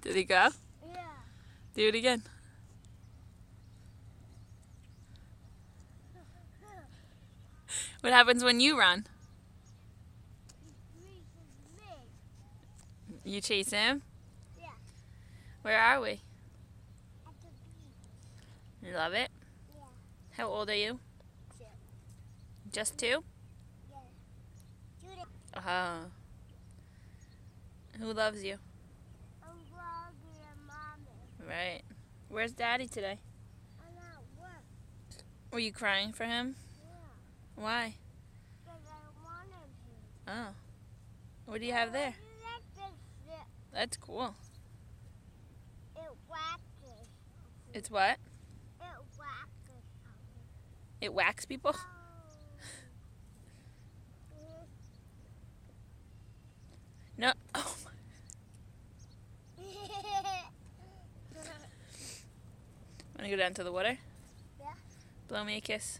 Did he go? Yeah. Do it again. What happens when you run? He chases me. You chase him? Yeah. Where are we? At the beach. You love it? Yeah. How old are you? 2. Just 2? Yeah. 2 Oh. Who loves you? I'm vlogging and mommy. Right. Where's Daddy today? I'm at work. Were you crying for him? Yeah. Why? Because I wanted to. Oh. What do you have there? That's cool. It waxes. It's what? It waxes. It whacks people? No. Oh. Want to go down to the water? Yeah. Blow me a kiss.